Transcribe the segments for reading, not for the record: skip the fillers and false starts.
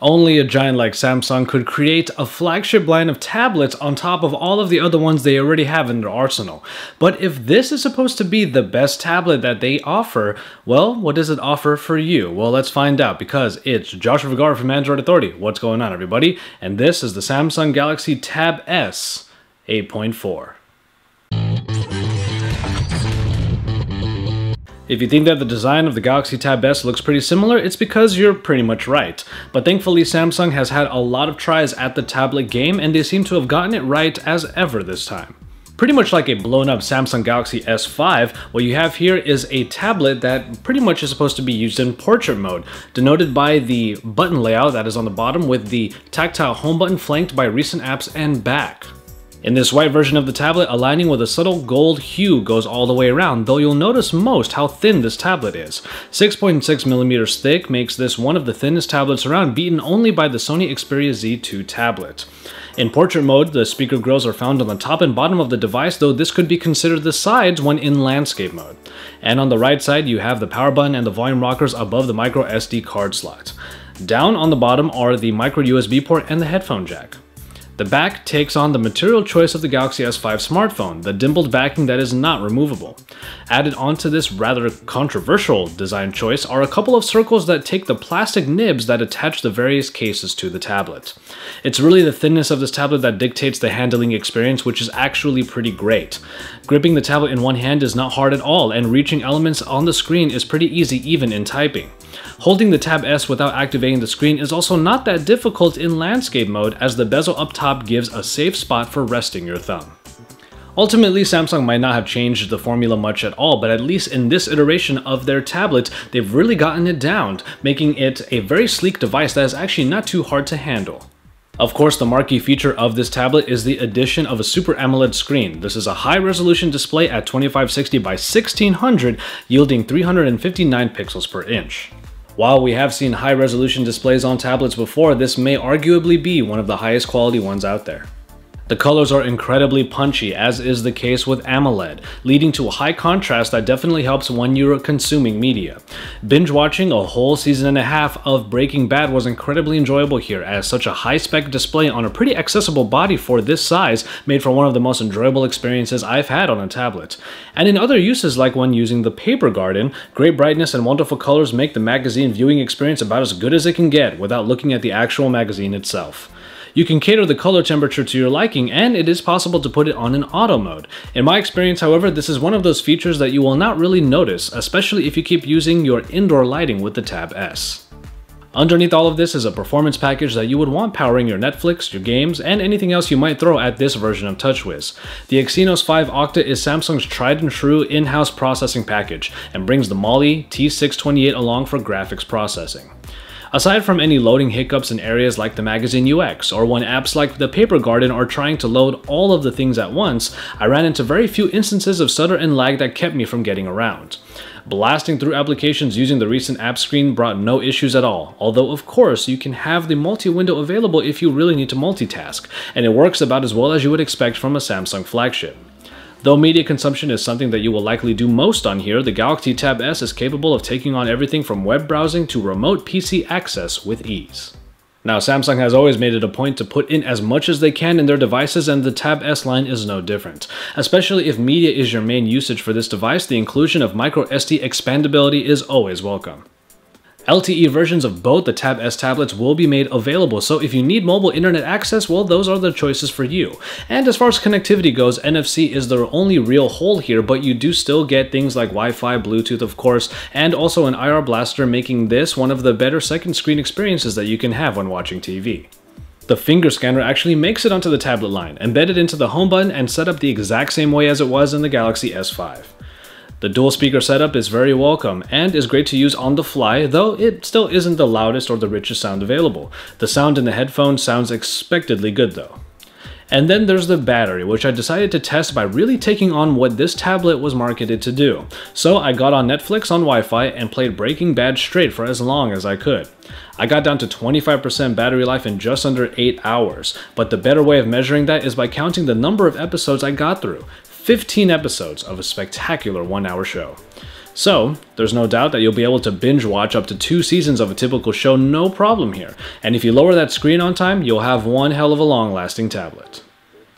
Only a giant like Samsung could create a flagship line of tablets on top of all of the other ones they already have in their arsenal. But if this is supposed to be the best tablet that they offer, well, what does it offer for you? Well, let's find out, because it's Joshua Vergara from Android Authority. What's going on, everybody? And this is the Samsung Galaxy Tab S 8.4. If you think that the design of the Galaxy Tab S looks pretty similar, it's because you're pretty much right. But thankfully, Samsung has had a lot of tries at the tablet game, and they seem to have gotten it right as ever this time. Pretty much like a blown up Samsung Galaxy S5, what you have here is a tablet that pretty much is supposed to be used in portrait mode, denoted by the button layout that is on the bottom with the tactile home button flanked by recent apps and back. In this white version of the tablet, aligning with a subtle gold hue goes all the way around, though you'll notice most how thin this tablet is. 6.6mm thick makes this one of the thinnest tablets around, beaten only by the Sony Xperia Z2 tablet. In portrait mode, the speaker grills are found on the top and bottom of the device, though this could be considered the sides when in landscape mode. And on the right side, you have the power button and the volume rockers above the micro SD card slot. Down on the bottom are the micro USB port and the headphone jack. The back takes on the material choice of the Galaxy S5 smartphone, the dimpled backing that is not removable. Added onto this rather controversial design choice are a couple of circles that take the plastic nibs that attach the various cases to the tablet. It's really the thinness of this tablet that dictates the handling experience, which is actually pretty great. Gripping the tablet in one hand is not hard at all, and reaching elements on the screen is pretty easy even in typing. Holding the Tab S without activating the screen is also not that difficult in landscape mode, as the bezel up top gives a safe spot for resting your thumb. Ultimately, Samsung might not have changed the formula much at all, but at least in this iteration of their tablet, they've really gotten it down, making it a very sleek device that is actually not too hard to handle. Of course, the marquee feature of this tablet is the addition of a Super AMOLED screen. This is a high-resolution display at 2560 by 1600, yielding 359 pixels per inch. While we have seen high-resolution displays on tablets before, this may arguably be one of the highest quality ones out there. The colors are incredibly punchy, as is the case with AMOLED, leading to a high contrast that definitely helps when you're consuming media. Binge watching a whole season and a half of Breaking Bad was incredibly enjoyable here, as such a high-spec display on a pretty accessible body for this size made for one of the most enjoyable experiences I've had on a tablet. And in other uses, like when using the Paper Garden, great brightness and wonderful colors make the magazine viewing experience about as good as it can get without looking at the actual magazine itself. You can cater the color temperature to your liking, and it is possible to put it on an auto mode. In my experience, however, this is one of those features that you will not really notice, especially if you keep using your indoor lighting with the Tab S. Underneath all of this is a performance package that you would want powering your Netflix, your games, and anything else you might throw at this version of TouchWiz. The Exynos 5 Octa is Samsung's tried and true in-house processing package, and brings the Mali T628 along for graphics processing. Aside from any loading hiccups in areas like the magazine UX, or when apps like the Paper Garden are trying to load all of the things at once, I ran into very few instances of stutter and lag that kept me from getting around. Blasting through applications using the recent app screen brought no issues at all, although of course you can have the multi-window available if you really need to multitask, and it works about as well as you would expect from a Samsung flagship. Though media consumption is something that you will likely do most on here, the Galaxy Tab S is capable of taking on everything from web browsing to remote PC access with ease. Now, Samsung has always made it a point to put in as much as they can in their devices, and the Tab S line is no different. Especially if media is your main usage for this device, the inclusion of microSD expandability is always welcome. LTE versions of both the Tab S tablets will be made available, so if you need mobile internet access, well, those are the choices for you. And as far as connectivity goes, NFC is the only real hole here, but you do still get things like Wi-Fi, Bluetooth of course, and also an IR blaster, making this one of the better second screen experiences that you can have when watching TV. The finger scanner actually makes it onto the tablet line, embedded into the home button and set up the exact same way as it was in the Galaxy S5. The dual speaker setup is very welcome and is great to use on the fly, though it still isn't the loudest or the richest sound available. The sound in the headphones sounds expectedly good though. And then there's the battery, which I decided to test by really taking on what this tablet was marketed to do. So I got on Netflix on Wi-Fi and played Breaking Bad straight for as long as I could. I got down to 25% battery life in just under 8 hours, but the better way of measuring that is by counting the number of episodes I got through. 15 episodes of a spectacular 1-hour show. So, there's no doubt that you'll be able to binge watch up to 2 seasons of a typical show no problem here, and if you lower that screen on time, you'll have one hell of a long-lasting tablet.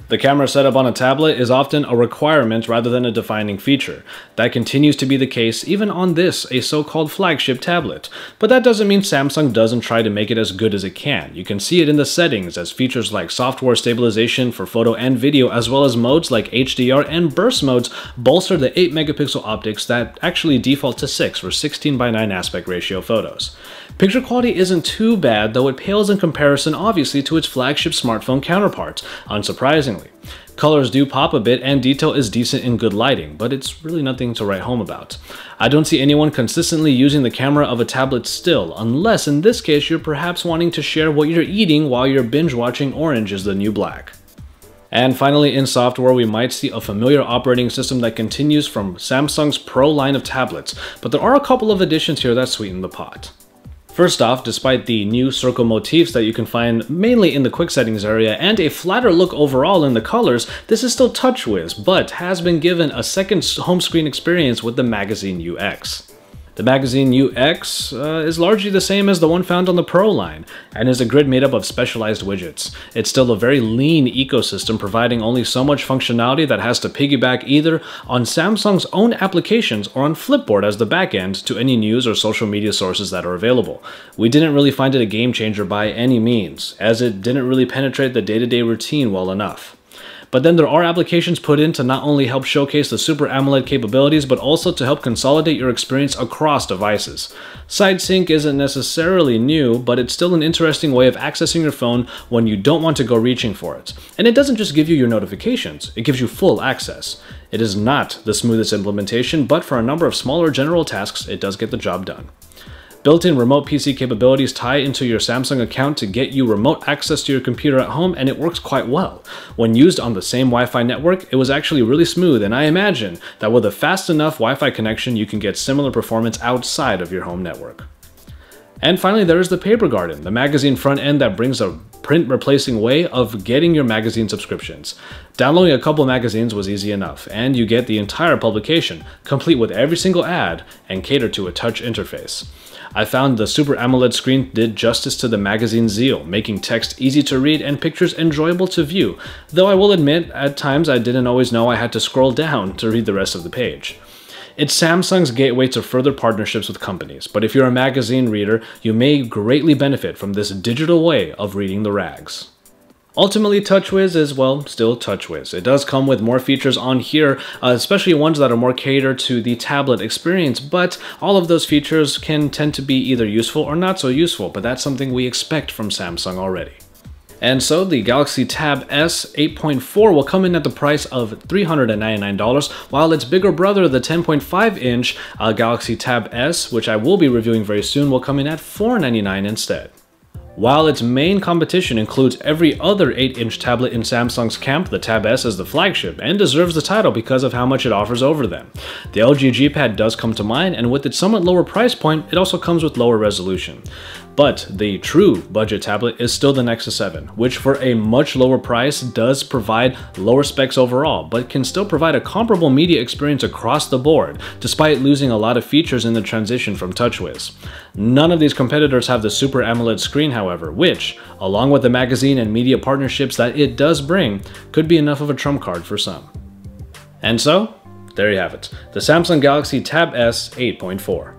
The camera setup on a tablet is often a requirement rather than a defining feature. That continues to be the case even on this, a so-called flagship tablet. But that doesn't mean Samsung doesn't try to make it as good as it can. You can see it in the settings as features like software stabilization for photo and video, as well as modes like HDR and burst modes bolster the 8 megapixel optics that actually default to 6 for 16:9 aspect ratio photos. Picture quality isn't too bad, though it pales in comparison obviously to its flagship smartphone counterparts, unsurprisingly. Colors do pop a bit and detail is decent in good lighting, but it's really nothing to write home about. I don't see anyone consistently using the camera of a tablet still, unless in this case you're perhaps wanting to share what you're eating while you're binge watching Orange is the New Black. And finally, in software, we might see a familiar operating system that continues from Samsung's Pro line of tablets, but there are a couple of additions here that sweeten the pot. First off, despite the new circle motifs that you can find mainly in the quick settings area and a flatter look overall in the colors, this is still TouchWiz, but has been given a second home screen experience with the Magazine UX. The Magazine UX is largely the same as the one found on the Pro line, and is a grid made up of specialized widgets. It's still a very lean ecosystem, providing only so much functionality that has to piggyback either on Samsung's own applications or on Flipboard as the backend to any news or social media sources that are available. We didn't really find it a game changer by any means, as it didn't really penetrate the day-to-day routine well enough. But then there are applications put in to not only help showcase the Super AMOLED capabilities, but also to help consolidate your experience across devices. Side sync isn't necessarily new, but it's still an interesting way of accessing your phone when you don't want to go reaching for it. And it doesn't just give you your notifications, it gives you full access. It is not the smoothest implementation, but for a number of smaller general tasks, it does get the job done. Built-in remote PC capabilities tie into your Samsung account to get you remote access to your computer at home, and it works quite well. When used on the same Wi-Fi network, it was actually really smooth, and I imagine that with a fast enough Wi-Fi connection, you can get similar performance outside of your home network. And finally, there is the Paper Garden, the magazine front end that brings a print-replacing way of getting your magazine subscriptions. Downloading a couple magazines was easy enough, and you get the entire publication, complete with every single ad, and catered to a touch interface. I found the Super AMOLED screen did justice to the magazine zeal, making text easy to read and pictures enjoyable to view, though I will admit, at times I didn't always know I had to scroll down to read the rest of the page. It's Samsung's gateway to further partnerships with companies, but if you're a magazine reader, you may greatly benefit from this digital way of reading the rags. Ultimately, TouchWiz is, well, still TouchWiz. It does come with more features on here, especially ones that are more catered to the tablet experience, but all of those features can tend to be either useful or not so useful, but that's something we expect from Samsung already. And so the Galaxy Tab S 8.4 will come in at the price of $399, while its bigger brother, the 10.5-inch Galaxy Tab S, which I will be reviewing very soon, will come in at $499 instead. While its main competition includes every other 8-inch tablet in Samsung's camp, the Tab S is the flagship and deserves the title because of how much it offers over them. The LG G Pad does come to mind, and with its somewhat lower price point, it also comes with lower resolution. But the true budget tablet is still the Nexus 7, which for a much lower price does provide lower specs overall, but can still provide a comparable media experience across the board, despite losing a lot of features in the transition from TouchWiz. None of these competitors have the Super AMOLED screen, however, which, along with the magazine and media partnerships that it does bring, could be enough of a trump card for some. And so, there you have it, the Samsung Galaxy Tab S 8.4.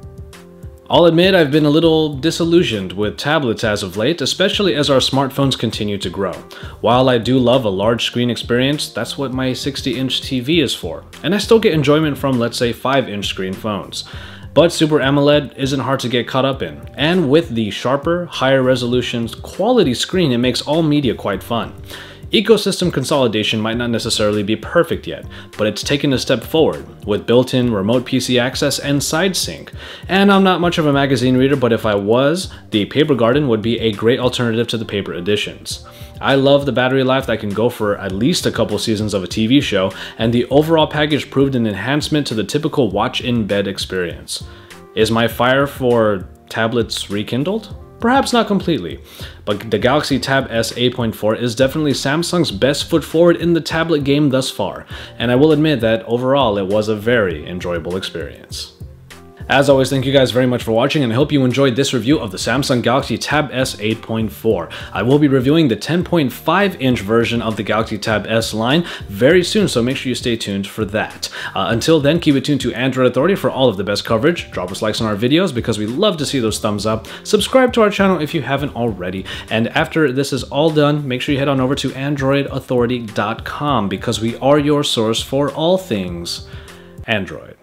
I'll admit I've been a little disillusioned with tablets as of late, especially as our smartphones continue to grow. While I do love a large screen experience, that's what my 60-inch TV is for, and I still get enjoyment from, let's say, 5-inch screen phones. But Super AMOLED isn't hard to get caught up in, and with the sharper, higher resolution, quality screen, it makes all media quite fun. Ecosystem consolidation might not necessarily be perfect yet, but it's taken a step forward, with built-in remote PC access and side sync. And I'm not much of a magazine reader, but if I was, the Paper Garden would be a great alternative to the paper editions. I love the battery life that can go for at least a couple seasons of a TV show, and the overall package proved an enhancement to the typical watch-in-bed experience. Is my fire for tablets rekindled? Perhaps not completely, but the Galaxy Tab S 8.4 is definitely Samsung's best foot forward in the tablet game thus far, and I will admit that overall it was a very enjoyable experience. As always, thank you guys very much for watching, and I hope you enjoyed this review of the Samsung Galaxy Tab S 8.4. I will be reviewing the 10.5-inch version of the Galaxy Tab S line very soon, so make sure you stay tuned for that. Until then, keep it tuned to Android Authority for all of the best coverage. Drop us likes on our videos because we love to see those thumbs up. Subscribe to our channel if you haven't already. And after this is all done, make sure you head on over to AndroidAuthority.com because we are your source for all things Android.